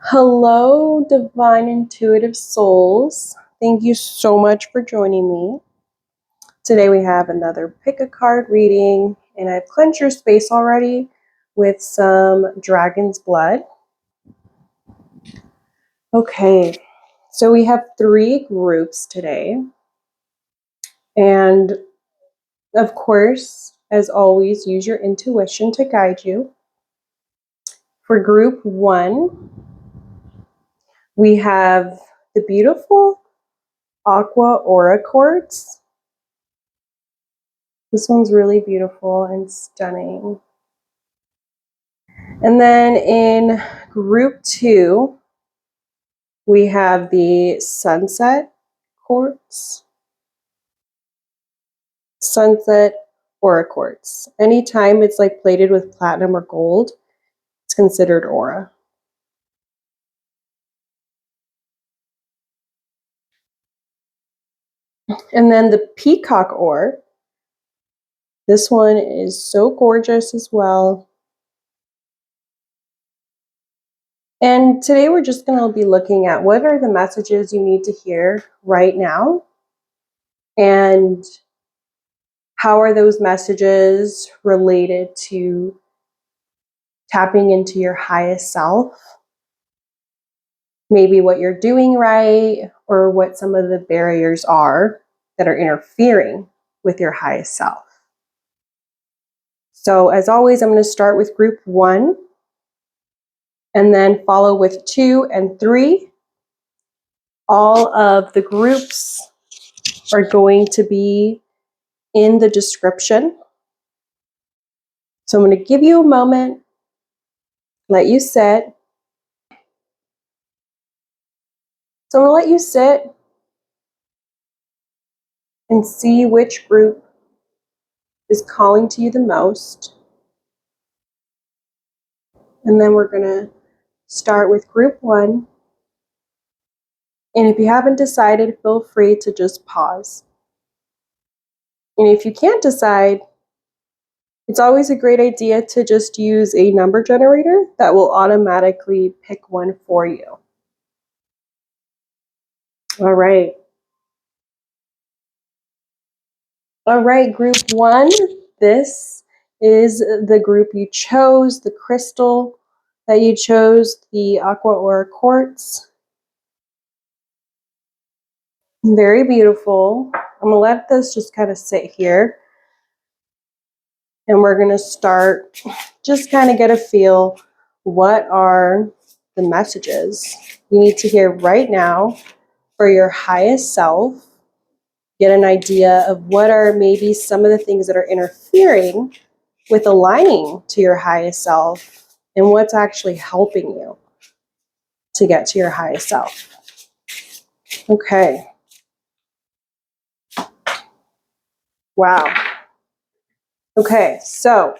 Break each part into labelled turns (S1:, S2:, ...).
S1: Hello, divine intuitive souls. Thank you so much for joining me. Today we have another pick a card reading, and I've cleansed your space already with some dragon's blood. Okay, so we have 3 groups today. And of course, as always, use your intuition to guide you. For group 1, we have the beautiful Aqua aura quartz. This one's really beautiful and stunning. And then in group 2, we have the sunset quartz. Sunset aura quartz. Anytime it's like plated with platinum or gold, it's considered aura. And then the peacock ore. This one is so gorgeous as well. And today we're just going to be looking at what are the messages you need to hear right now, and how are those messages related to tapping into your highest self? Maybe what you're doing right, or what some of the barriers are that are interfering with your highest self. So as always, I'm going to start with group 1 and then follow with 2 and 3. All of the groups are going to be in the description. So I'm going to give you a moment, let you sit. So I'm going to let you sit and see which group is calling to you the most. And then we're going to start with group 1. And if you haven't decided, feel free to just pause. And if you can't decide, it's always a great idea to just use a number generator that will automatically pick one for you. All right. All right, group 1. This is the group you chose, the crystal that you chose, the Aqua aura quartz. Very beautiful. I'm going to let this just kind of sit here. And we're going to start, just kind of get a feel, what are the messages you need to hear right now for your highest self. Get an idea of what are maybe some of the things that are interfering with aligning to your highest self, and what's actually helping you to get to your highest self. Okay. Wow. Okay, so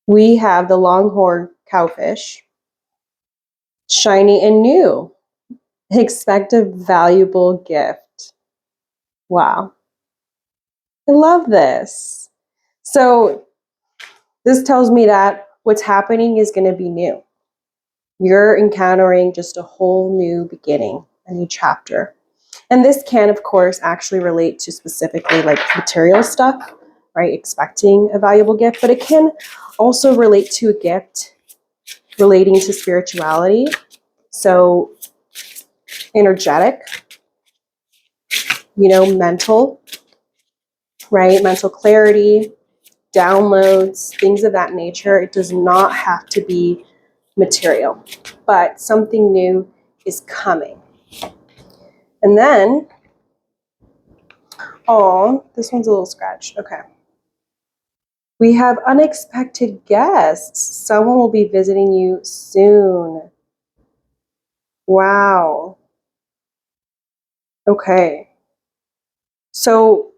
S1: we have the longhorn cowfish, shiny and new. Expect a valuable gift. Wow. I love this. So this tells me that what's happening is going to be new. You're encountering just a whole new beginning, a new chapter. And this can, of course, actually relate to specifically like material stuff, right? Expecting a valuable gift, but it can also relate to a gift relating to spirituality. So energetic, mental, right? Mental clarity, downloads, things of that nature. It does not have to be material, but something new is coming. And then, oh, this one's a little scratched. Okay. We have unexpected guests. Someone will be visiting you soon. Wow. Okay. So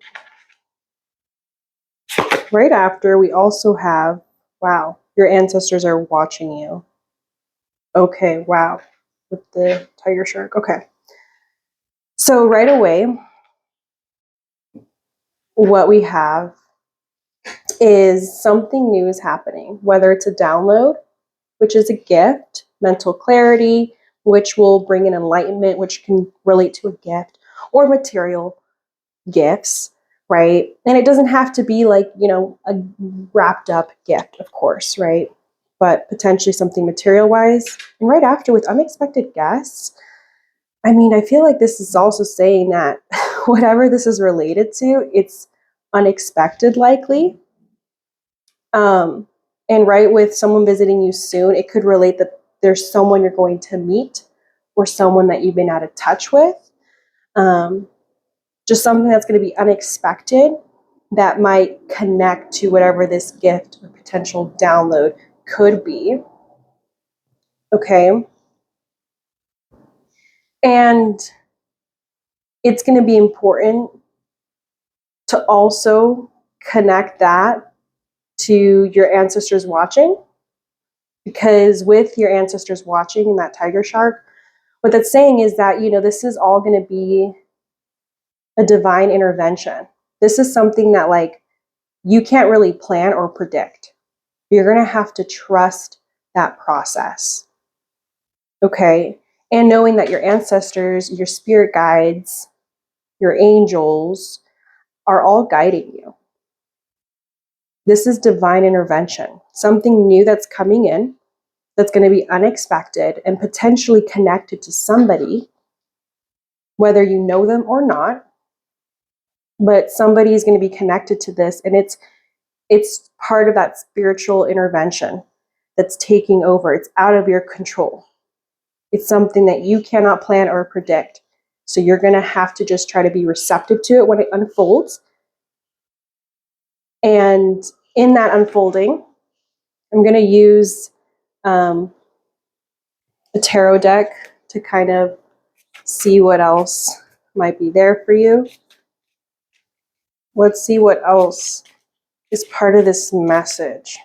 S1: right after, we also have, wow, your ancestors are watching you. Okay, wow. With the tiger shark. Okay. So right away, what we have is something new is happening, whether it's a download which is a gift, mental clarity, which will bring an enlightenment, which can relate to a gift, or material gifts, right? And it doesn't have to be like, a wrapped up gift, of course, right? But potentially something material wise. And right after with unexpected guests, I mean, I feel like this is also saying that whatever this is related to, it's unexpected likely. And right with someone visiting you soon, it could relate that there's someone you're going to meet or someone that you've been out of touch with. Just something that's going to be unexpected that might connect to whatever this gift or potential download could be. Okay. And it's going to be important to also connect that to your ancestors watching, because with your ancestors watching and that tiger shark, what that's saying is that, this is all going to be a divine intervention. This is something that like you can't really plan or predict. You're going to have to trust that process. Okay. And knowing that your ancestors, your spirit guides, your angels are all guiding you. This is divine intervention, something new that's coming in that's going to be unexpected and potentially connected to somebody, whether you know them or not, but somebody is going to be connected to this, and it's part of that spiritual intervention that's taking over. It's out of your control. It's something that you cannot plan or predict. So you're going to have to just try to be receptive to it when it unfolds. And in that unfolding, I'm going to use a tarot deck to kind of see what else might be there for you. Let's see what else is part of this message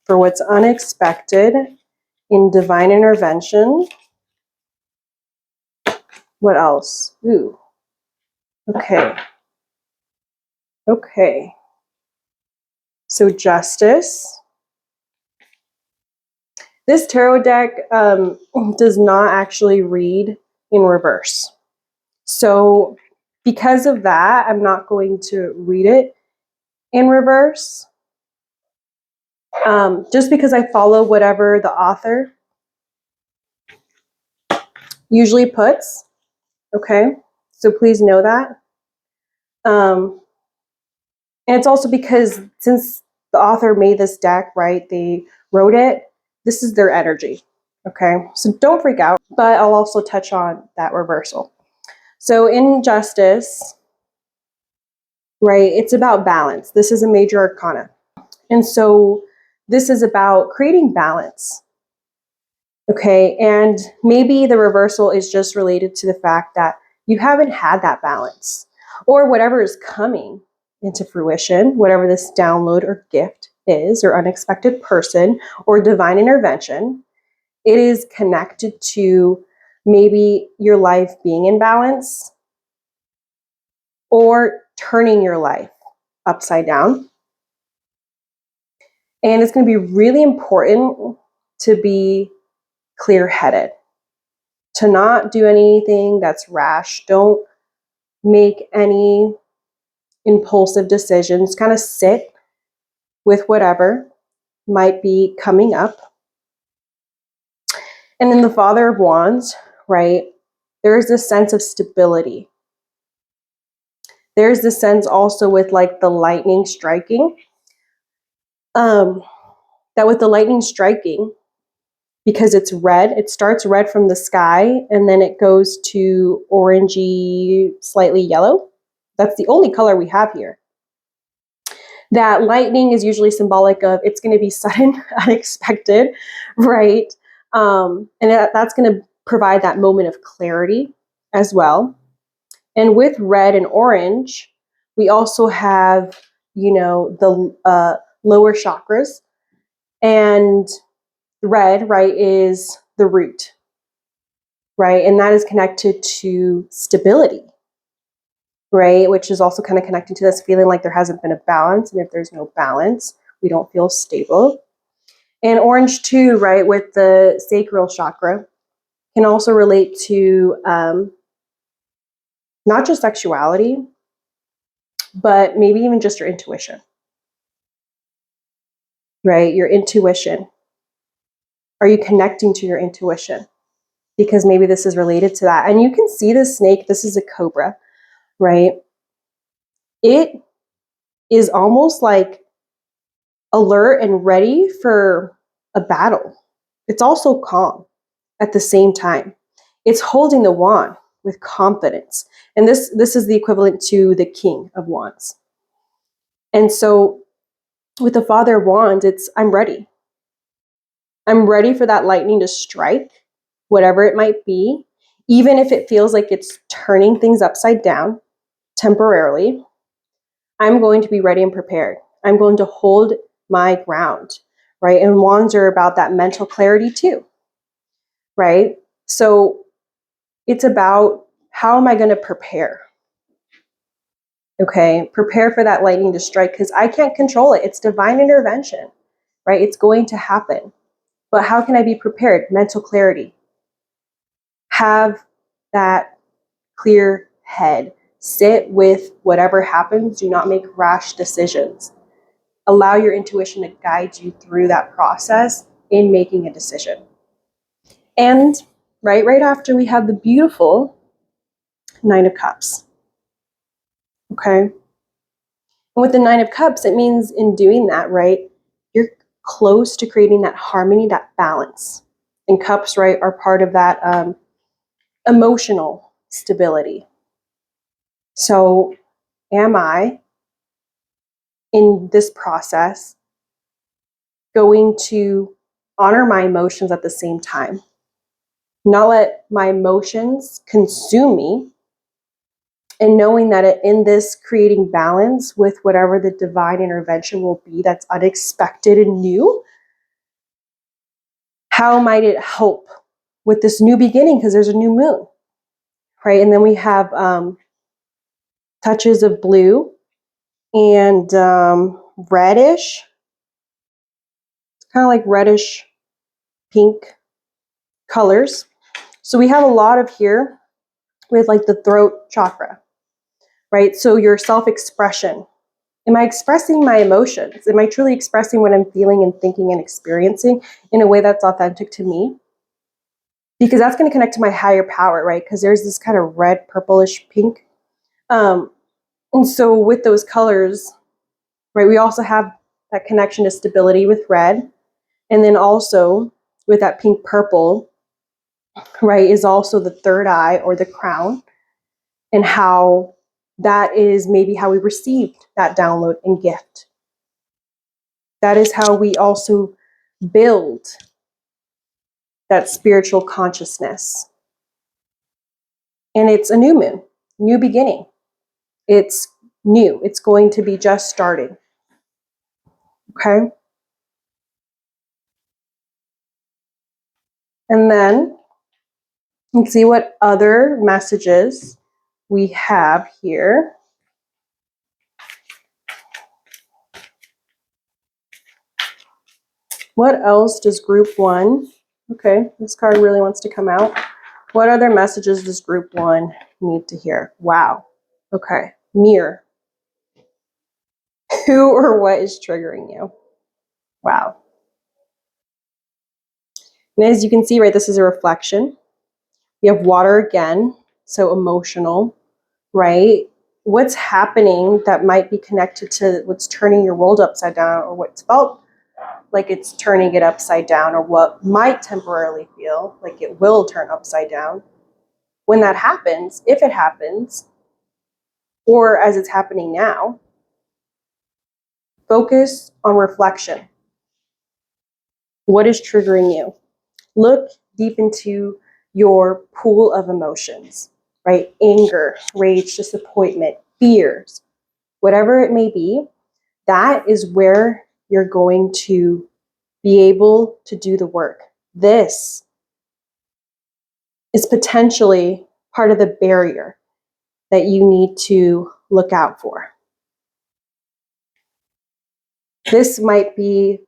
S1: for what's unexpected in divine intervention. What else? Ooh. Okay. So justice. This tarot deck does not actually read in reverse. So because of that, I'm not going to read it in reverse. Just because I follow whatever the author usually puts. Okay. So please know that. And it's also because since the author made this deck, right, they wrote it, this is their energy. Okay. So don't freak out, but I'll also touch on that reversal. So in justice, right, it's about balance. This is a major arcana. And so this is about creating balance. Okay. And maybe the reversal is just related to the fact that you haven't had that balance, or whatever is coming into fruition, whatever this download or gift is, or unexpected person or divine intervention, it is connected to maybe your life being in balance or turning your life upside down. And it's going to be really important to be clear-headed, to not do anything that's rash. Don't make any impulsive decisions. Kind of sit with whatever might be coming up. And then the Father of Wands, right? There's this sense of stability. There's this sense also with like the lightning striking. That with the lightning striking, because it's red, it starts red from the sky and then it goes to orangey, slightly yellow. That's the only color we have here. That lightning is usually symbolic of it's going to be sudden, unexpected, right? And that's going to provide that moment of clarity as well. And with red and orange, we also have, the lower chakras. And red, right, is the root, right? And that is connected to stability, right? Which is also kind of connected to this feeling like there hasn't been a balance. And if there's no balance, we don't feel stable. And orange too, right, with the sacral chakra, can also relate to not just sexuality, but maybe even just your intuition, right? Your intuition. Are you connecting to your intuition? Because maybe this is related to that. And you can see the snake, this is a cobra, right? It is almost like alert and ready for a battle. It's also calm at the same time. It's holding the wand with confidence. And this is the equivalent to the King of Wands. And so with the Father of Wands, it's I'm ready. I'm ready for that lightning to strike, whatever it might be, even if it feels like it's turning things upside down temporarily. I'm going to be ready and prepared. I'm going to hold my ground, right? And wands are about that mental clarity too, right? So it's about how am I going to prepare? Okay, prepare for that lightning to strike because I can't control it. It's divine intervention, right? It's going to happen. But how can I be prepared? Mental clarity. Have that clear head. Sit with whatever happens. Do not make rash decisions. Allow your intuition to guide you through that process in making a decision. And right after we have the beautiful Nine of Cups. Okay. And with the Nine of Cups, it means in doing that, right, you're close to creating that harmony, that balance. And cups, right, are part of that emotional stability. So am I, in this process, going to honor my emotions at the same time? Not let my emotions consume me, and knowing that in this creating balance with whatever the divine intervention will be that's unexpected and new, how might it help with this new beginning? Because there's a new moon, right? And then we have touches of blue and reddish. It's kind of like reddish pink colors. So we have a lot of here with like the throat chakra, right? So your self-expression. Am I expressing my emotions? Am I truly expressing what I'm feeling and thinking and experiencing in a way that's authentic to me? Because that's going to connect to my higher power, right? Because there's this kind of red, purplish pink. And so with those colors, right, we also have that connection to stability with red. And then also with that pink purple, right, is also the third eye or the crown, and how that is maybe how we received that download and gift. That is how we also build that spiritual consciousness. And it's a new moon, new beginning. It's new. It's going to be just starting. Okay? And then let's see what other messages we have here. What else does group one? Okay, this card really wants to come out. What other messages does group one need to hear? Wow. Okay, mirror. Who or what is triggering you? Wow. And as you can see, right, this is a reflection. You have water again, so emotional, right? What's happening that might be connected to what's turning your world upside down, or what's felt like it's turning it upside down, or what might temporarily feel like it will turn upside down. When that happens, if it happens, or as it's happening now, focus on reflection. What is triggering you? Look deep into your pool of emotions, right? Anger, rage, disappointment, fears, whatever it may be. That is where you're going to be able to do the work. This is potentially part of the barrier that you need to look out for. This might be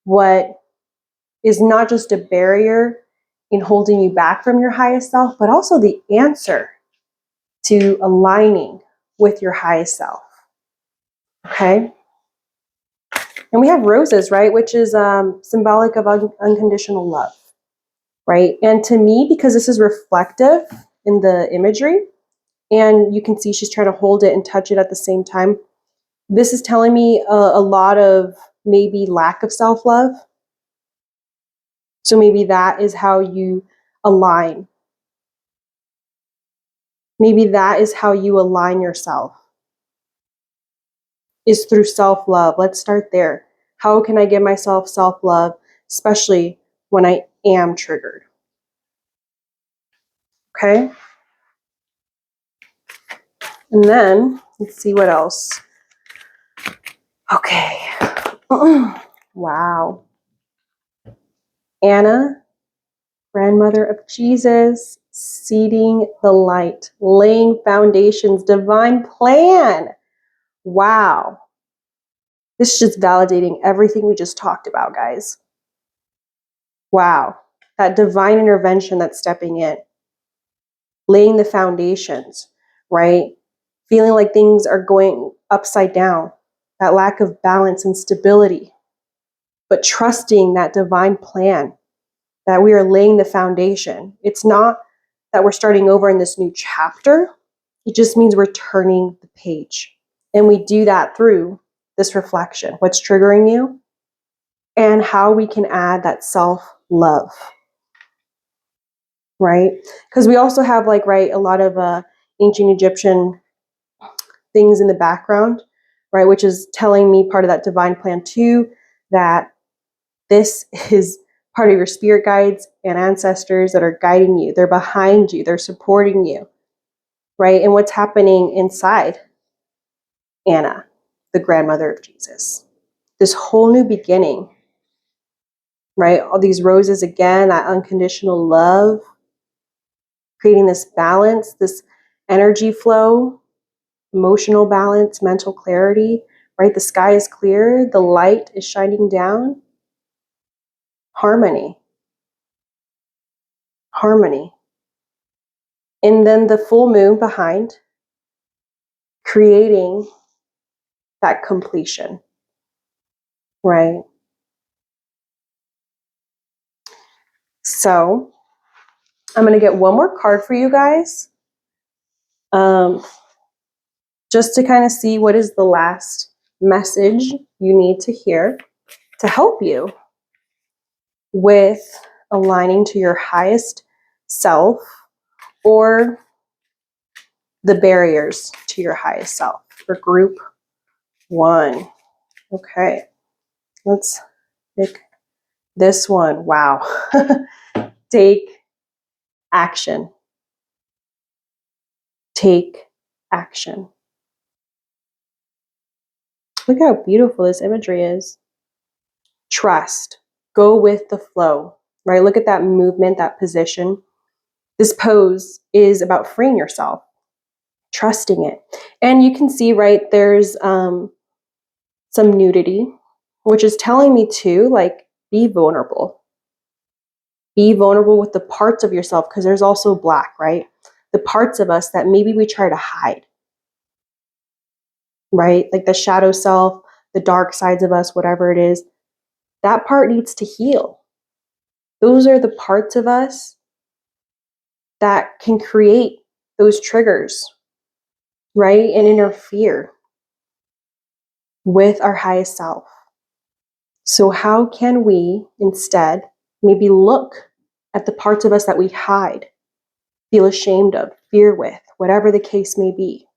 S1: what is not just a barrier in holding you back from your highest self, but also the answer to aligning with your highest self. Okay? And we have roses, right? Which is symbolic of unconditional love, right? And to me, because this is reflective in the imagery, and you can see she's trying to hold it and touch it at the same time, this is telling me a lot of maybe lack of self-love. So maybe that is how you align. Maybe that is how you align yourself, is through self-love. Let's start there. How can I give myself self-love, especially when I am triggered? Okay? And then, let's see what else. Okay. Wow. Anna, grandmother of Jesus, seeding the light, laying foundations, divine plan. Wow. This is just validating everything we just talked about, guys. Wow. That divine intervention that's stepping in, laying the foundations, right? Feeling like things are going upside down, that lack of balance and stability, but trusting that divine plan, that we are laying the foundation. It's not that we're starting over in this new chapter. It just means we're turning the page. And we do that through this reflection, what's triggering you, and how we can add that self-love, right? Because we also have a lot of ancient Egyptian things in the background, right? Which is telling me part of that divine plan too, that this is part of your spirit guides and ancestors that are guiding you. They're behind you. They're supporting you, right? And what's happening inside Anna, the grandmother of Jesus. This whole new beginning, right? All these roses again, that unconditional love, creating this balance, this energy flow, emotional balance, mental clarity, right? The sky is clear, the light is shining down. Harmony. Harmony. And then the full moon behind, creating that completion, right? So I'm going to get one more card for you guys, just to kind of see what is the last message you need to hear to help you with aligning to your highest self or the barriers to your highest self for group 1. Okay, let's pick this one. Wow. Take action. Take action. Look how beautiful this imagery is. Trust. Go with the flow, right? Look at that movement, that position. This pose is about freeing yourself, trusting it. And you can see, right, there's some nudity, which is telling me to, be vulnerable. Be vulnerable with the parts of yourself, because there's also black, right? The parts of us that maybe we try to hide, right? Like the shadow self, the dark sides of us, whatever it is, that part needs to heal. Those are the parts of us that can create those triggers, right? And interfere with our highest self. So how can we instead maybe look at the parts of us that we hide, feel ashamed of, fear with, whatever the case may be,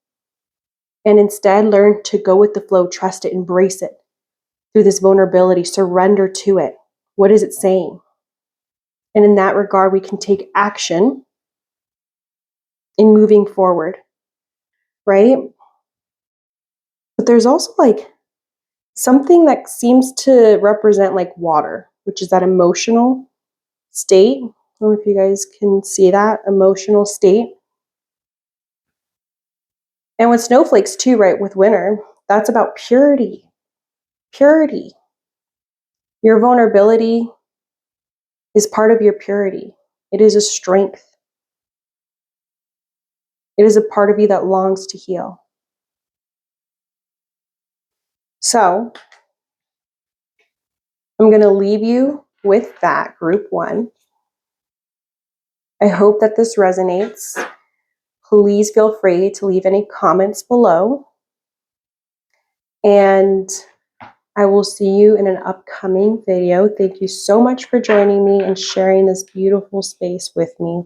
S1: and instead learn to go with the flow, trust it, embrace it through this vulnerability, surrender to it. What is it saying? And in that regard, we can take action in moving forward, right? But there's also something that seems to represent water, which is that emotional state. I don't know if you guys can see that emotional state. And with snowflakes too, right, with winter, that's about purity. Purity. Your vulnerability, is part of your purity. It is a strength. It is a part of you that longs to heal. So I'm going to leave you with that, group 1. I hope that this resonates. Please feel free to leave any comments below. And I will see you in an upcoming video. Thank you so much for joining me and sharing this beautiful space with me.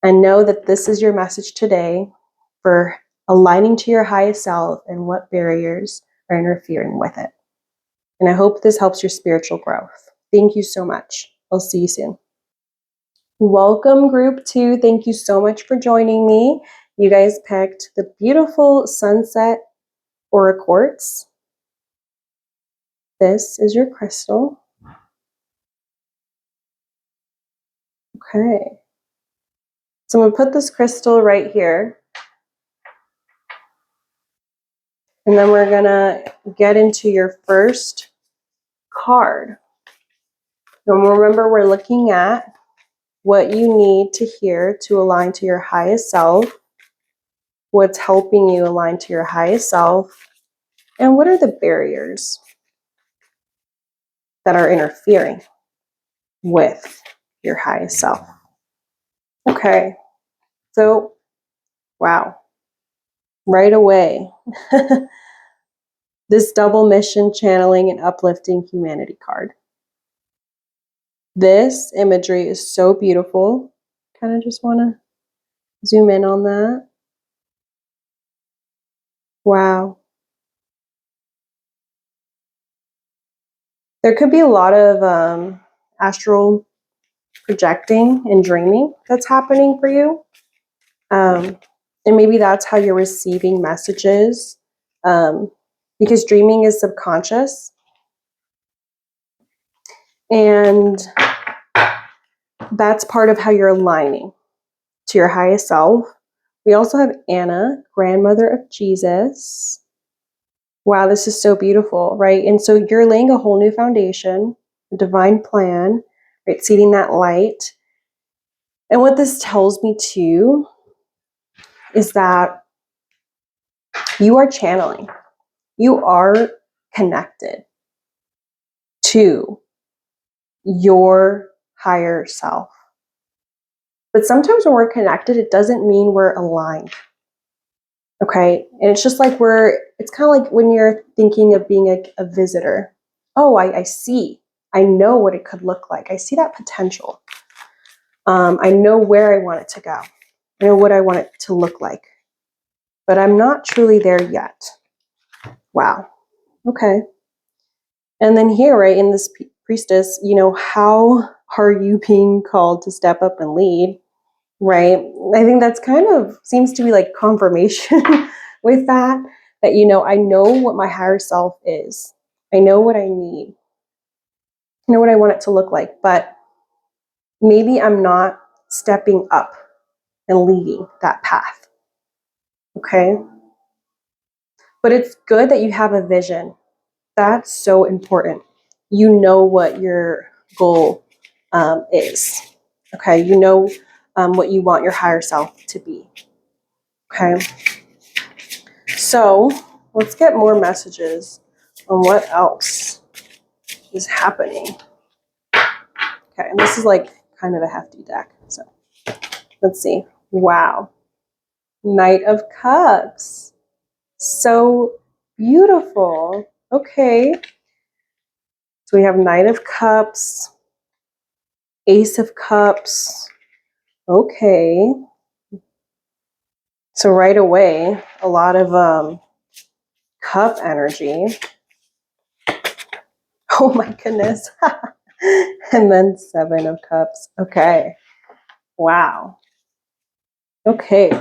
S1: And know that this is your message today for aligning to your highest self and what barriers are interfering with it. And I hope this helps your spiritual growth. Thank you so much. I'll see you soon. Welcome, group 2. Thank you so much for joining me. You guys picked the beautiful Sunset Aura Quartz. This is your crystal. Okay. So I'm going to put this crystal right here. And then we're going to get into your first card. And remember, we're looking at what you need to hear to align to your highest self, what's helping you align to your highest self, and what are the barriers that are interfering with your highest self. Okay, so wow, right away, this double mission channeling and uplifting humanity card. This imagery is so beautiful. Kind of just want to zoom in on that. Wow. There could be a lot of astral projecting and dreaming that's happening for you. And maybe that's how you're receiving messages, because dreaming is subconscious. And that's part of how you're aligning to your highest self. We also have Anna, grandmother of Jesus. Wow, this is so beautiful, right? And so you're laying a whole new foundation, a divine plan, right? Seeding that light. And what this tells me too is that you are channeling, you are connected to your higher self. But sometimes when we're connected, it doesn't mean we're aligned. Okay. And it's just like it's kind of like when you're thinking of being a visitor. Oh, I see. I know what it could look like. I see that potential. I know where I want it to go. I know what I want it to look like. But I'm not truly there yet. Wow. Okay. And then here, right, in this priestess, how are you being called to step up and lead? Right. I think that's kind of seems to be like confirmation with that I know what my higher self is. I know what I need. I know what I want it to look like, but maybe I'm not stepping up and leading that path. Okay. But it's good that you have a vision. That's so important. You know what your goal is. Okay. You know what you want your higher self to be. Okay. So let's get more messages on what else is happening. Okay, and this is like kind of a hefty deck. So let's see. Wow. Knight of Cups. So beautiful. Okay. So we have Knight of Cups, Ace of Cups. Okay. So right away, a lot of cup energy. Oh my goodness. And then Seven of Cups. Okay. Wow. Okay.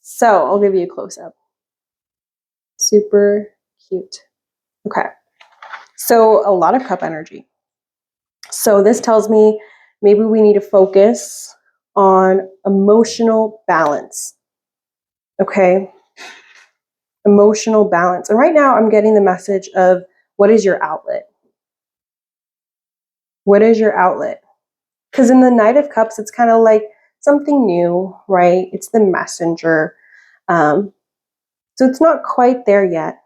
S1: So I'll give you a close-up. Super cute. Okay. So a lot of cup energy. So this tells me maybe we need to focus on emotional balance. Okay. Emotional balance. And right now I'm getting the message of what is your outlet? What is your outlet? Because in the Knight of Cups, it's kind of like something new, right? It's the messenger. So it's not quite there yet,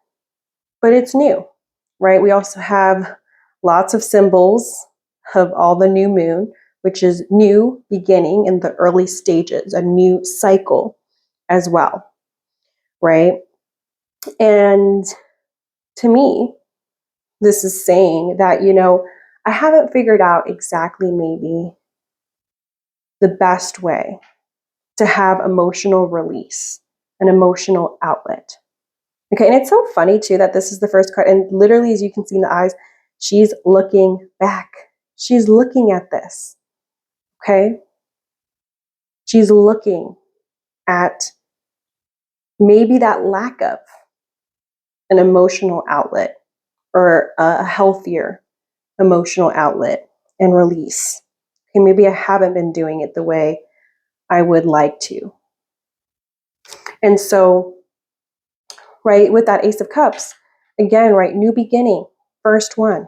S1: but it's new, right? We also have lots of symbols of all the new moon, which is new beginning in the early stages, a new cycle as well, right? And to me, this is saying that, I haven't figured out exactly maybe the best way to have emotional release, an emotional outlet. Okay, and it's so funny too that this is the first card, and literally, as you can see in the eyes, she's looking back. She's looking at this. Okay, she's looking at maybe that lack of an emotional outlet or a healthier emotional outlet and release. Okay, maybe I haven't been doing it the way I would like to. And so, right, with that Ace of Cups, again, right, new beginning, first one,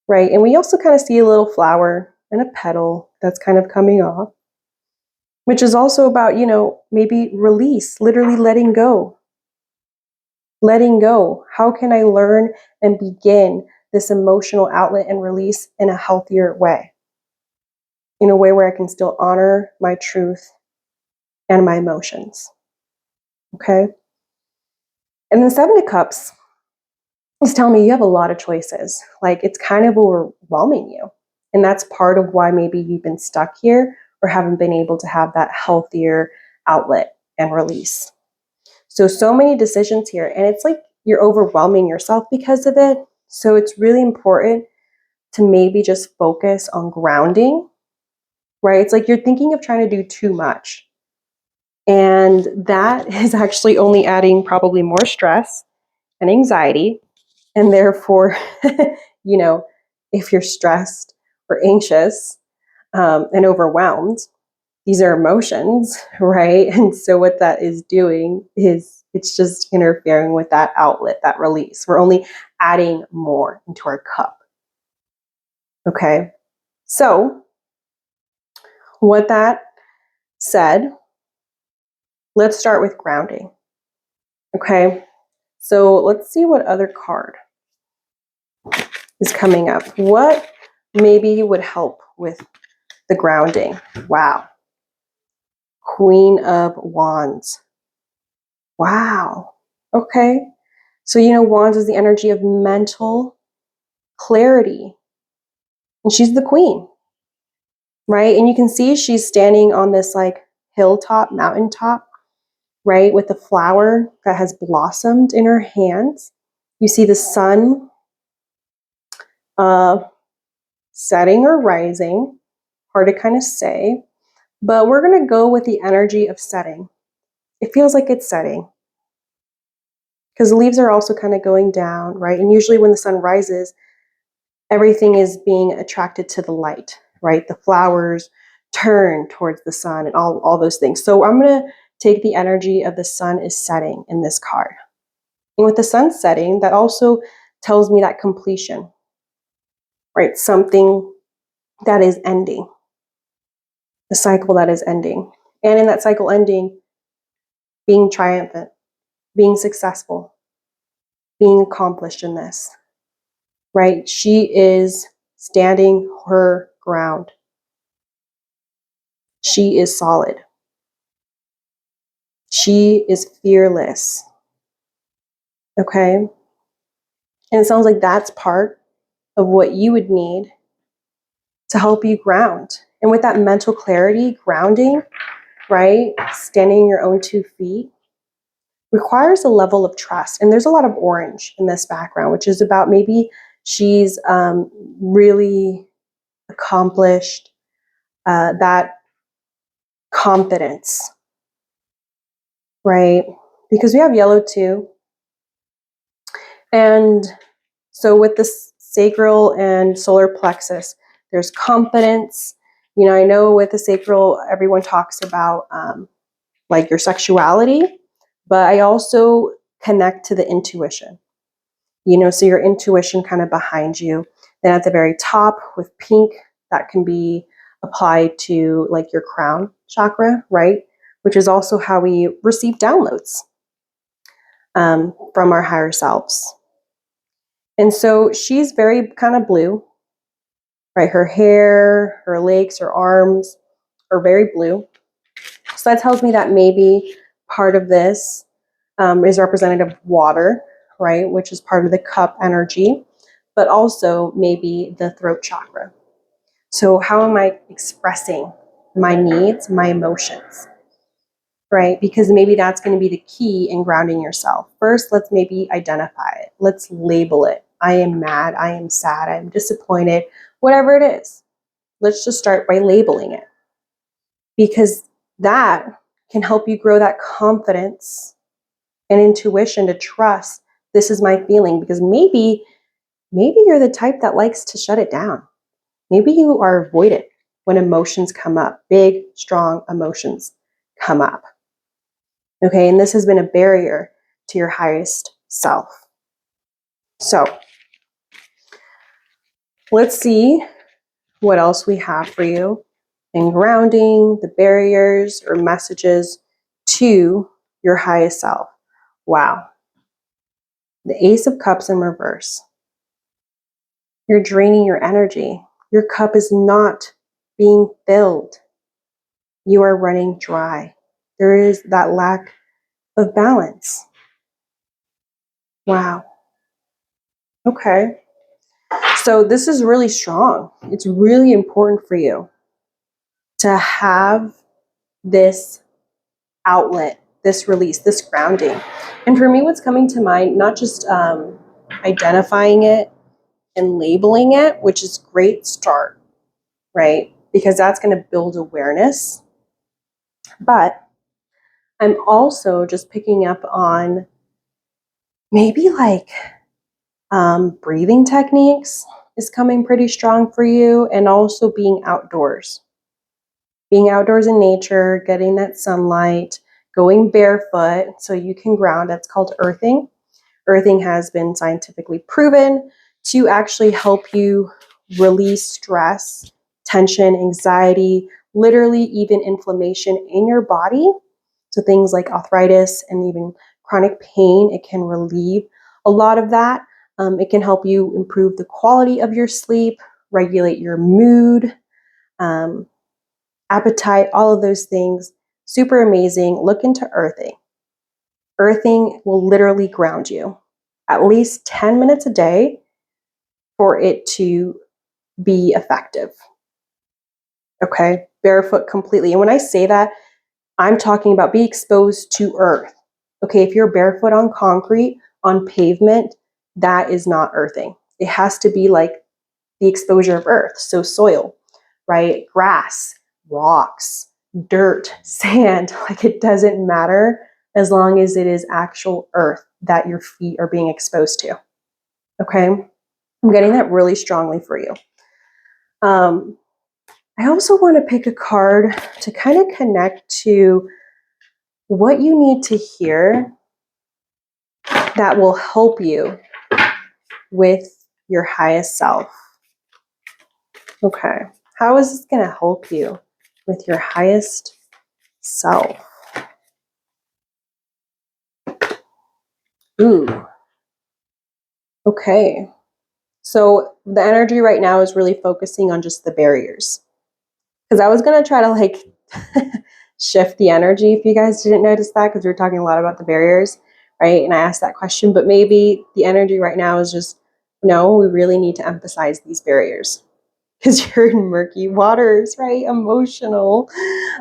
S1: right? And we also kind of see a little flower and a petal that's kind of coming off, which is also about, maybe release, literally letting go. Letting go. How can I learn and begin this emotional outlet and release in a healthier way? In a way where I can still honor my truth and my emotions. Okay? And then Seven of Cups is telling me you have a lot of choices. Like, it's kind of overwhelming you. And that's part of why maybe you've been stuck here or haven't been able to have that healthier outlet and release. So many decisions here. And it's like you're overwhelming yourself because of it. So it's really important to maybe just focus on grounding, right? It's like you're thinking of trying to do too much. And that is actually only adding probably more stress and anxiety. And therefore, if you're stressed or anxious and overwhelmed, these are emotions, right? And so what that is doing is it's just interfering with that outlet, that release. We're only adding more into our cup. Okay. So with that said, let's start with grounding. Okay. So let's see what other card is coming up. What maybe would help with the grounding? Wow. Queen of Wands. Wow. Okay. So, Wands is the energy of mental clarity. And she's the queen, right? And you can see she's standing on this like hilltop, mountaintop, right? With the flower that has blossomed in her hands. You see the sun setting or rising. Hard to kind of say. But we're going to go with the energy of setting. It feels like it's setting. Because the leaves are also kind of going down, right? And usually when the sun rises, everything is being attracted to the light, right? The flowers turn towards the sun and all those things. So I'm going to take the energy of the sun is setting in this card. And with the sun setting, that also tells me that completion, right? Something that is ending, a cycle that is ending. And in that cycle ending, being triumphant, being successful, being accomplished in this, right? She is standing her ground. She is solid. She is fearless. Okay? And it sounds like that's part of what you would need to help you ground. And with that mental clarity, grounding, right? Standing your own 2 feet requires a level of trust. And there's a lot of orange in this background, which is about maybe she's really accomplished, that confidence, right? Because we have yellow too. And so with this sacral and solar plexus, there's confidence. I know with the sacral, everyone talks about like your sexuality, but I also connect to the intuition. So your intuition kind of behind you. Then at the very top with pink, that can be apply to like your crown chakra, right? Which is also how we receive downloads from our higher selves. And so she's very kind of blue, right? Her hair, her legs, her arms are very blue. So that tells me that maybe part of this is representative of water, right? Which is part of the cup energy, but also maybe the throat chakra. So how am I expressing my needs, my emotions, right? Because maybe that's going to be the key in grounding yourself. First, let's maybe identify it. Let's label it. I am mad. I am sad. I'm disappointed. Whatever it is. Let's just start by labeling it. Because that can help you grow that confidence and intuition to trust this is my feeling. Because maybe you're the type that likes to shut it down. Maybe you are avoidant when emotions come up, big, strong emotions come up. Okay, and this has been a barrier to your highest self. So let's see what else we have for you in grounding, the barriers or messages to your highest self. Wow. The Ace of Cups in reverse. You're draining your energy. Your cup is not being filled. You are running dry. There is that lack of balance. Wow. Okay. So this is really strong. It's really important for you to have this outlet, this release, this grounding. And for me, what's coming to mind, not just identifying it and labeling it, which is a great start, right? Because that's going to build awareness. But I'm also just picking up on maybe like breathing techniques is coming pretty strong for you, and also being outdoors. Being outdoors in nature, getting that sunlight, going barefoot so you can ground. That's called earthing. Earthing has been scientifically proven to actually help you release stress, tension, anxiety, literally even inflammation in your body. So things like arthritis and even chronic pain, it can relieve a lot of that. It can help you improve the quality of your sleep, regulate your mood, appetite, all of those things. Super amazing. Look into earthing. Earthing will literally ground you at least 10 minutes a day for it to be effective. Okay, barefoot completely. And when I say that, I'm talking about be exposed to earth. Okay, if you're barefoot on concrete, on pavement, that is not earthing. It has to be like the exposure of earth, so soil, right? Grass, rocks, dirt, sand, like it doesn't matter as long as it is actual earth that your feet are being exposed to. Okay, I'm getting that really strongly for you. I also want to pick a card to kind of connect to what you need to hear that will help you with your highest self. Okay, how is this going to help you with your highest self? Ooh. Okay. So the energy right now is really focusing on just the barriers. Because I was going to try to like shift the energy if you guys didn't notice that, because we were talking a lot about the barriers, right? And I asked that question, but maybe the energy right now is just, no, we really need to emphasize these barriers because you're in murky waters, right? Emotional,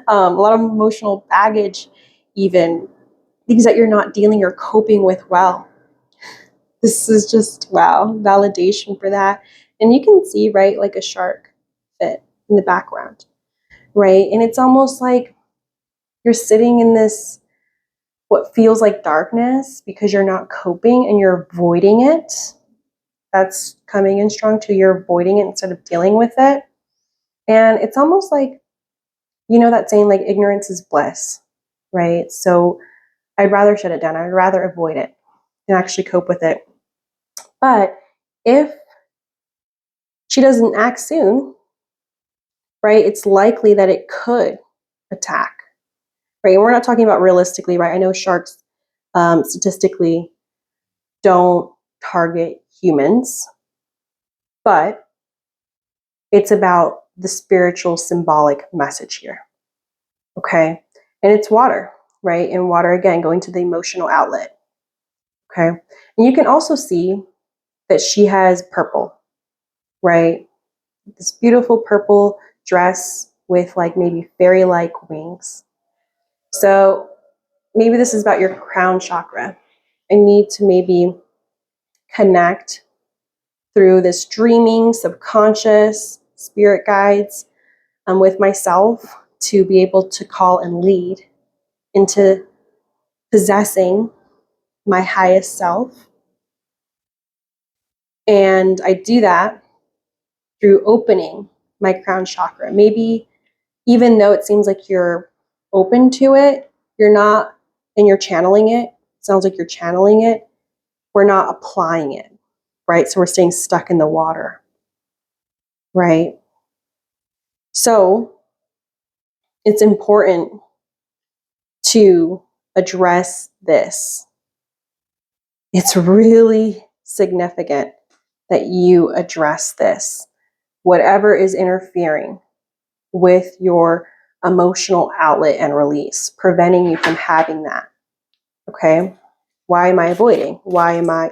S1: a lot of emotional baggage, even things that you're not dealing or coping with well. This is just, wow, validation for that. And you can see, right, like a shark fit in the background, right? And it's almost like you're sitting in this, what feels like darkness because you're not coping and you're avoiding it. That's coming in strong too. You're avoiding it instead of dealing with it. And it's almost like, you know, that saying like ignorance is bliss, right? So I'd rather shut it down. I'd rather avoid it than actually cope with it. But if she doesn't act soon, right? It's likely that it could attack, right? And we're not talking about realistically, right? I know sharks statistically don't target humans, but it's about the spiritual symbolic message here, okay? And it's water, right? And water, again, going to the emotional outlet, okay? And you can also see that she has purple, right? This beautiful purple dress with like maybe fairy-like wings. So maybe this is about your crown chakra. I need to maybe connect through this dreaming, subconscious, spirit guides with myself to be able to call and lead into possessing my highest self. And I do that through opening my crown chakra. Maybe even though it seems like you're open to it, you're not, and you're channeling it. It sounds like you're channeling it. We're not applying it, right? So we're staying stuck in the water, right? So it's important to address this. It's really significant that you address this. Whatever is interfering with your emotional outlet and release, preventing you from having that. Okay? Why am I avoiding? Why am I,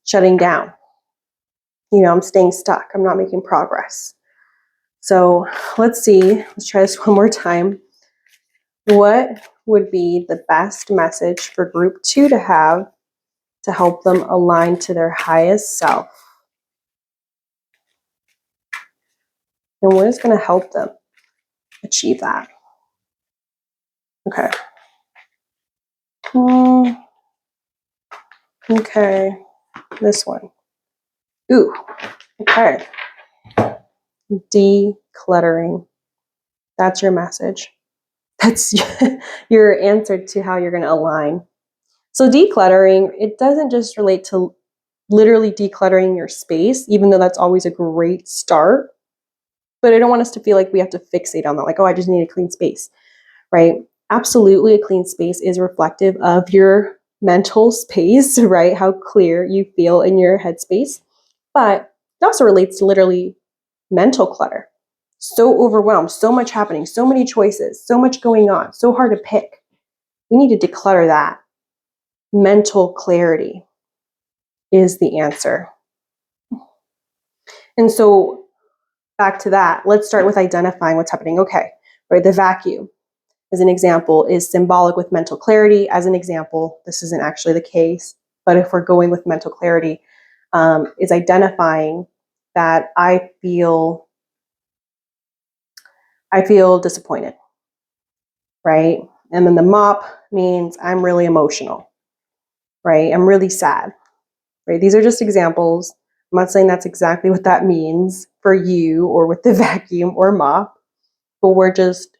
S1: shutting down? I'm staying stuck. I'm not making progress. So let's see. Let's try this one more time. What would be the best message for group 2 to have to help them align to their highest self? And what is going to help them achieve that? Okay. Okay. This one. Ooh. Okay. Decluttering. That's your message. That's your answer to how you're going to align. So decluttering, it doesn't just relate to literally decluttering your space, even though that's always a great start. But I don't want us to feel like we have to fixate on that, like, oh, I just need a clean space, right? Absolutely, a clean space is reflective of your mental space, right? How clear you feel in your headspace. But it also relates to literally mental clutter. So overwhelmed, so much happening, so many choices, so much going on, so hard to pick. We need to declutter that. Mental clarity is the answer. And so back to that, let's start with identifying what's happening. Okay, right, the vacuum, as an example, is symbolic with mental clarity. As an example, this isn't actually the case, but if we're going with mental clarity, is identifying that I feel disappointed, right? And then the mop means I'm really emotional, right? I'm really sad, right? These are just examples. I'm not saying that's exactly what that means for you or with the vacuum or mop, but we're just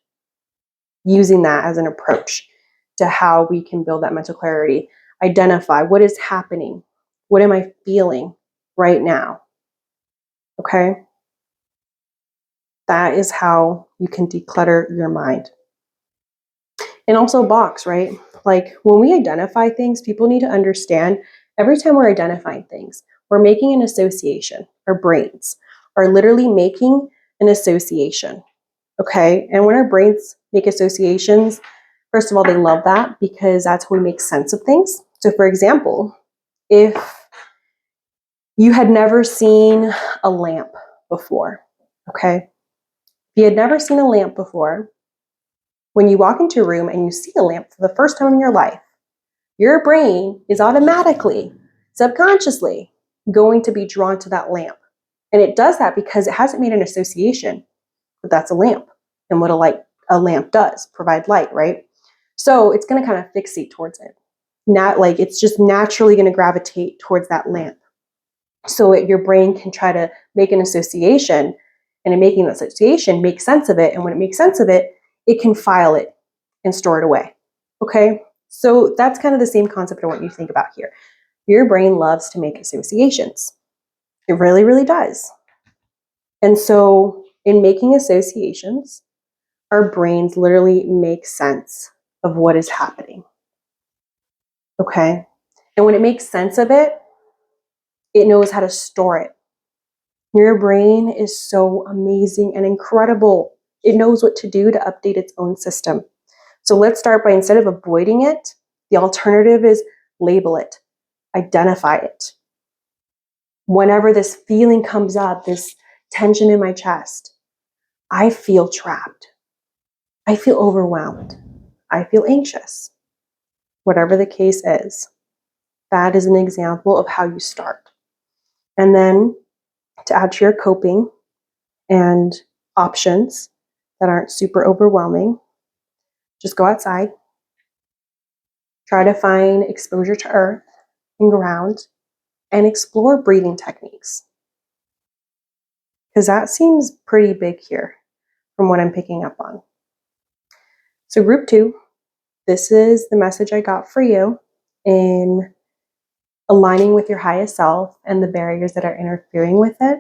S1: using that as an approach to how we can build that mental clarity. Identify what is happening. What am I feeling right now? Okay? That is how you can declutter your mind. And also box, right? Like when we identify things, people need to understand every time we're identifying things, we're making an association. Our brains are literally making an association. Okay? And when our brains make associations, first of all, they love that because that's how we make sense of things. So for example, if you had never seen a lamp before, okay? If you had never seen a lamp before, when you walk into a room and you see a lamp for the first time in your life, your brain is automatically, subconsciously, going to be drawn to that lamp. And it does that because it hasn't made an association that that's a lamp and what a lamp does, provide light, right? So it's going to kind of fixate towards it. Not like it's just naturally going to gravitate towards that lamp. So your brain can try to make an association, and in making the association, make sense of it. And when it makes sense of it, it can file it and store it away. Okay? So that's kind of the same concept I want you to think about here. Your brain loves to make associations. It really, really does. And so in making associations, our brains literally make sense of what is happening. Okay? And when it makes sense of it, it knows how to store it. Your brain is so amazing and incredible. It knows what to do to update its own system. So let's start by, instead of avoiding it, the alternative is label it, identify it. Whenever this feeling comes up, this tension in my chest, I feel trapped. I feel overwhelmed. I feel anxious. Whatever the case is, that is an example of how you start. And then to add to your coping and options that aren't super overwhelming, just go outside, try to find exposure to earth and ground, and explore breathing techniques. Because that seems pretty big here from what I'm picking up on. So group 2, this is the message I got for you in aligning with your highest self and the barriers that are interfering with it.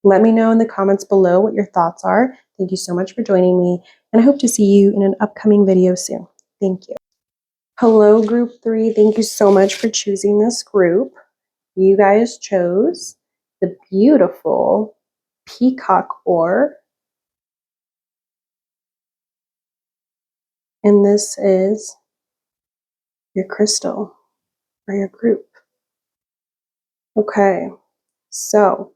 S1: Let me know in the comments below what your thoughts are. Thank you so much for joining me, and I hope to see you in an upcoming video soon. Thank you. Hello, group 3. Thank you so much for choosing this group. You guys chose the beautiful Peacock ore. And this is your crystal for your group. Okay, so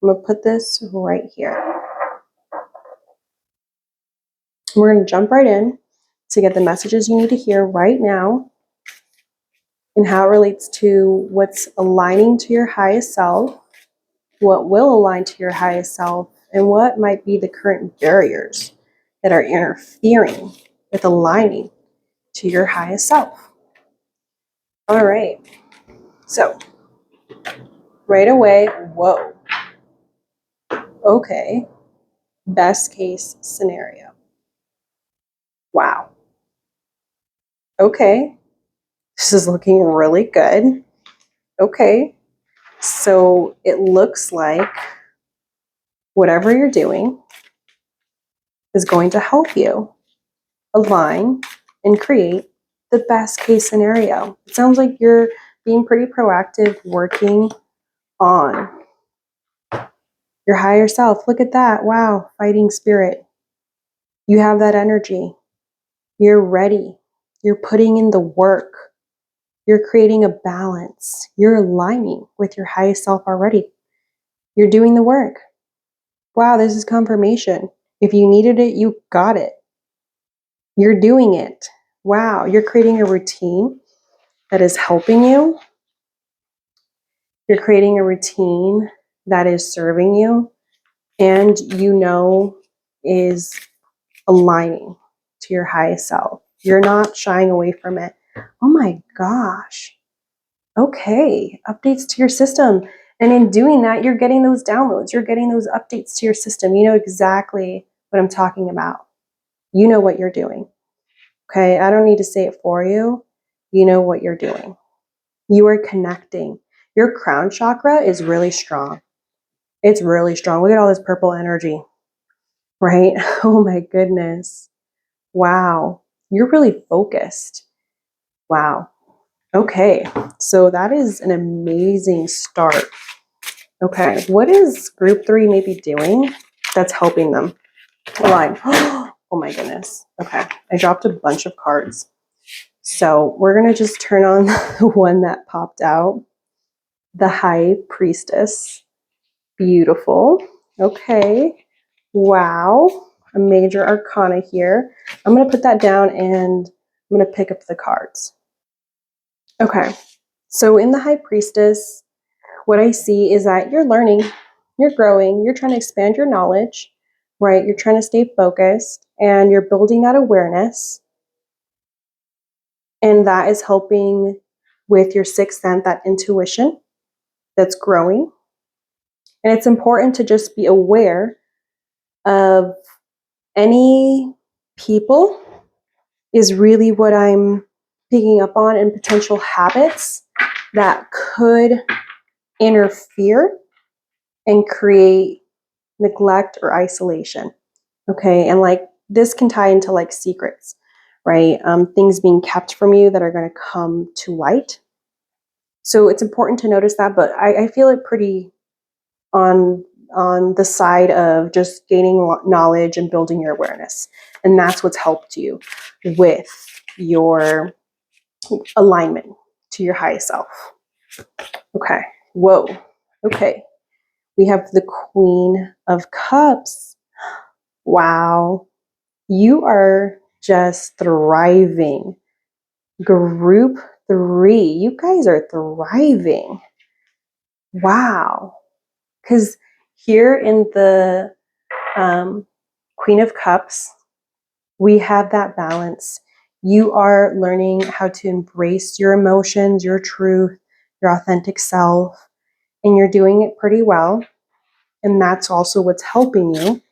S1: I'm going to put this right here. We're going to jump right in to get the messages you need to hear right now and how it relates to what's aligning to your highest self, what will align to your highest self, and what might be the current barriers that are interfering with aligning to your highest self. All right, so right away, whoa, okay, best case scenario. Wow. Okay, this is looking really good. Okay, so it looks like whatever you're doing is going to help you align and create the best case scenario. It sounds like you're being pretty proactive, working on your higher self. Look at that. Wow, fighting spirit. You have that energy. You're ready. You're putting in the work. You're creating a balance. You're aligning with your highest self already. You're doing the work. Wow, this is confirmation. If you needed it, you got it. You're doing it. Wow, you're creating a routine that is helping you. You're creating a routine that is serving you and is aligning to your highest self. You're not shying away from it. Oh my gosh. Okay, updates to your system. And in doing that, you're getting those downloads. You're getting those updates to your system. You know exactly what I'm talking about. You know what you're doing. Okay, I don't need to say it for you. You know what you're doing. You are connecting. Your crown chakra is really strong. It's really strong. Look at all this purple energy, right? Oh my goodness. Wow. You're really focused. Wow. Okay, so that is an amazing start. Okay, what is group 3 maybe doing that's helping them align? Oh my goodness. Okay, I dropped a bunch of cards. So we're going to just turn on the one that popped out, the High Priestess. Beautiful. Okay, wow, a major arcana here. I'm going to put that down and I'm going to pick up the cards. Okay, so in the High Priestess, what I see is that you're learning, you're growing, you're trying to expand your knowledge, right? You're trying to stay focused and you're building that awareness. And that is helping with your sixth sense, that intuition that's growing. And it's important to just be aware of any people is really what I'm picking up on, and potential habits that could interfere and create neglect, or isolation. Okay, and like this can tie into like secrets, right? Things being kept from you that are going to come to light. So it's important to notice that, but I feel it pretty on the side of just gaining knowledge and building your awareness, and that's what's helped you with your alignment to your highest self. Okay. Whoa. Okay. We have the Queen of Cups. Wow. You are just thriving. Group 3. You guys are thriving. Wow. Because here in the Queen of Cups, we have that balance. You are learning how to embrace your emotions, your truth, your authentic self, and you're doing it pretty well. And that's also what's helping you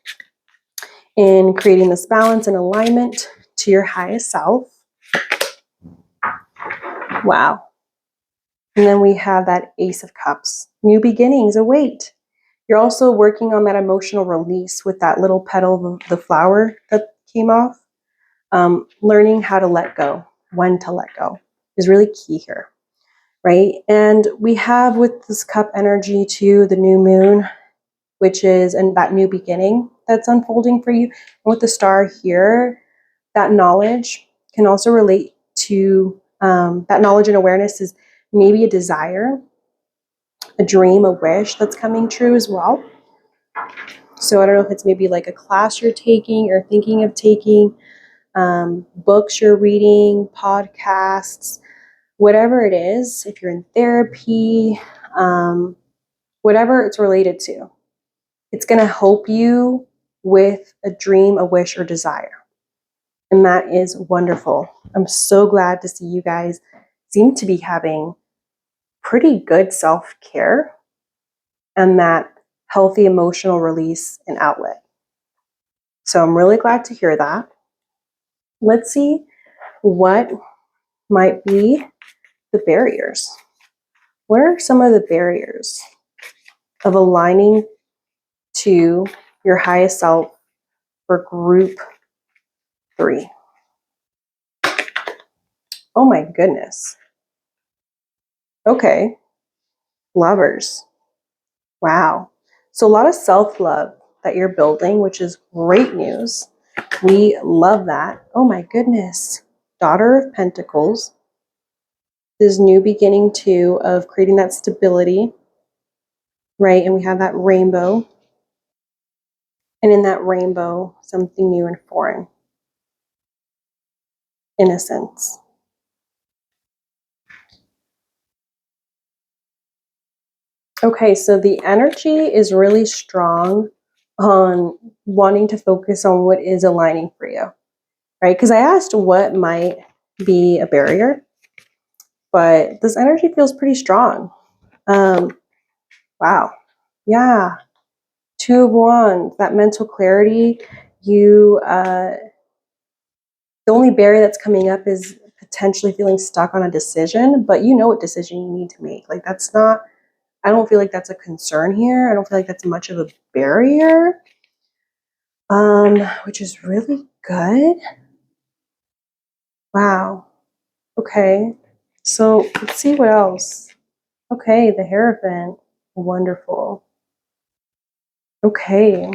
S1: in creating this balance and alignment to your highest self. Wow. And then we have that Ace of Cups. New beginnings await. You're also working on that emotional release with that little petal, the flower that came off. Learning how to let go, when to let go is really key here, right? And we have with this cup energy to the new moon, which is and that new beginning that's unfolding for you. And with the star here, that knowledge can also relate to that knowledge and awareness is maybe a desire, a dream, a wish that's coming true as well. So I don't know if it's maybe like a class you're taking or thinking of taking, books you're reading, podcasts, whatever it is, if you're in therapy, whatever it's related to, it's going to help you with a dream, a wish, or desire. And that is wonderful. I'm so glad to see you guys seem to be having pretty good self-care and that healthy emotional release and outlet. So I'm really glad to hear that. Let's see what might be the barriers. What are some of the barriers of aligning to your highest self for group 3? Oh my goodness. Okay. Lovers. Wow. So a lot of self-love that you're building, which is great news. We love that. Oh my goodness. Daughter of Pentacles. This new beginning too of creating that stability, right? And we have that rainbow. And in that rainbow, something new and foreign. Innocence. Okay, so the energy is really strong on wanting to focus on what is aligning for you, right? Because I asked what might be a barrier, but this energy feels pretty strong. Wow. Yeah. 2 of Wands, that mental clarity. The only barrier that's coming up is potentially feeling stuck on a decision, but you know what decision you need to make. Like that's not, I don't feel like that's a concern here. I don't feel like that's much of a barrier, which is really good. Wow. Okay. So let's see what else. Okay, the Hierophant. Wonderful. Okay.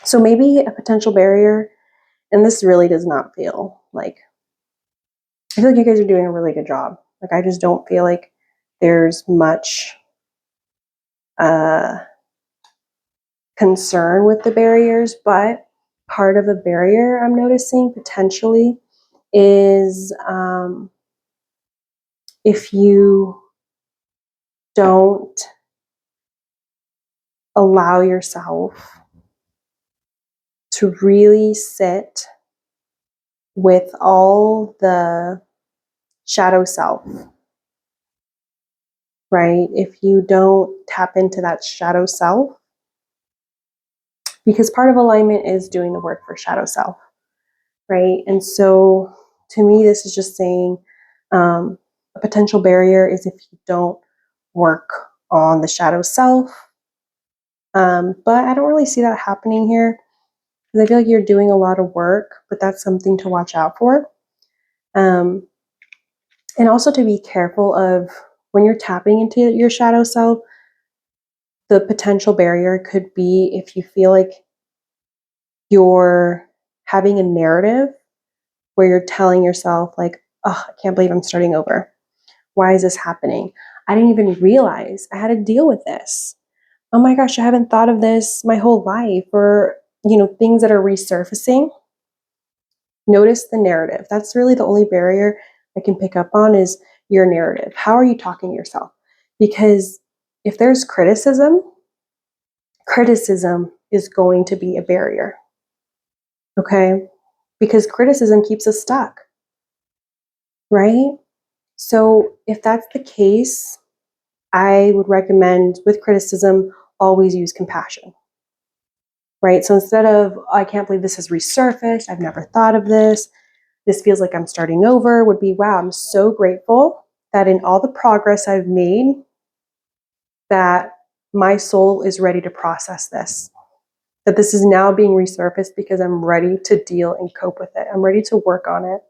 S1: So maybe a potential barrier, and this really does not feel like, I feel like you guys are doing a really good job. Like I just don't feel like there's much concern with the barriers, but part of a barrier I'm noticing potentially is if you don't allow yourself to really sit with all the shadow self, right? If you don't tap into that shadow self, because part of alignment is doing the work for shadow self, right? And so to me, this is just saying a potential barrier is if you don't work on the shadow self, But I don't really see that happening here because I feel like you're doing a lot of work, but that's something to watch out for. And also to be careful of when you're tapping into your shadow self, the potential barrier could be if you feel like you're having a narrative where you're telling yourself like, oh, I can't believe I'm starting over. Why is this happening? I didn't even realize I had to deal with this. Oh my gosh, I haven't thought of this my whole life. Or, things that are resurfacing. Notice the narrative. That's really the only barrier I can pick up on is your narrative. How are you talking to yourself? Because if there's criticism is going to be a barrier. Okay? Because criticism keeps us stuck, right? So if that's the case, I would recommend with criticism, always use compassion, right? So instead of, oh, I can't believe this has resurfaced, I've never thought of this feels like I'm starting over, would be, wow, I'm so grateful that in all the progress I've made, that my soul is ready to process this, that this is now being resurfaced because I'm ready to deal and cope with it. I'm ready to work on it.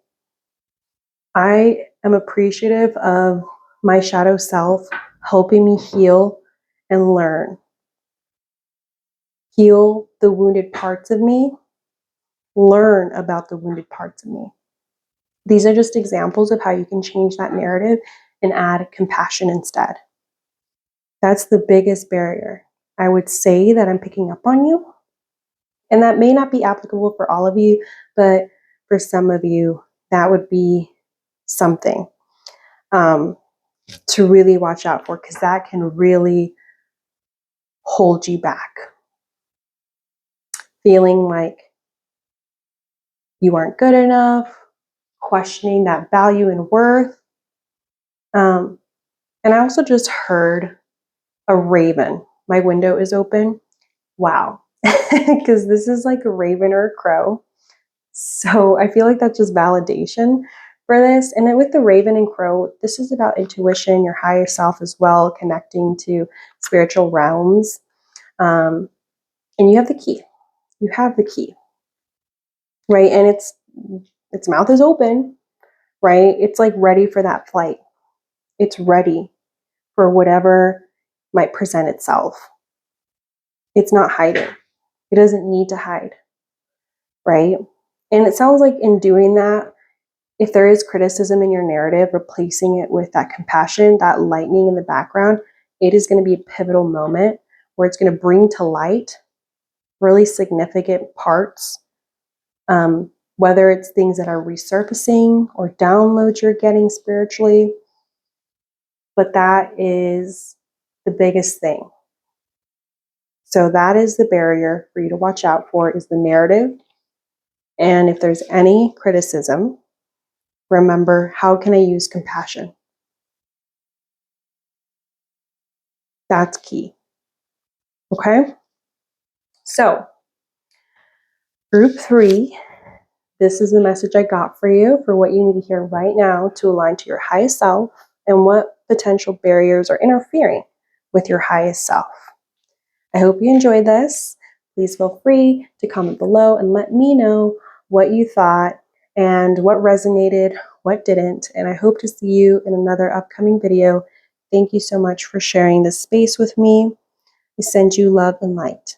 S1: I am appreciative of my shadow self helping me heal and learn. Heal the wounded parts of me, learn about the wounded parts of me. These are just examples of how you can change that narrative and add compassion instead. That's the biggest barrier. I would say that I'm picking up on you. And that may not be applicable for all of you, but for some of you, that would be something to really watch out for, because that can really hold you back. Feeling like you aren't good enough, questioning that value and worth. And I also just heard a raven. My window is open. Wow. Because this is like a raven or a crow. So I feel like that's just validation for this. And then with the raven and crow, this is about intuition, your higher self as well, connecting to spiritual realms. And you have the key. You have the key, right? And its mouth is open, right? It's like ready for that flight. It's ready for whatever might present itself. It's not hiding. It doesn't need to hide, right? And it sounds like in doing that, if there is criticism in your narrative, replacing it with that compassion, that lightning in the background, it is going to be a pivotal moment where it's going to bring to light really significant parts, whether it's things that are resurfacing or downloads you're getting spiritually. But that is the biggest thing. So that is the barrier for you to watch out for, is the narrative. And if there's any criticism, remember, how can I use compassion? That's key. Okay? So, group 3, this is the message I got for you for what you need to hear right now to align to your highest self and what potential barriers are interfering with your highest self. I hope you enjoyed this. Please feel free to comment below and let me know what you thought and what resonated, what didn't. And I hope to see you in another upcoming video. Thank you so much for sharing this space with me. I send you love and light.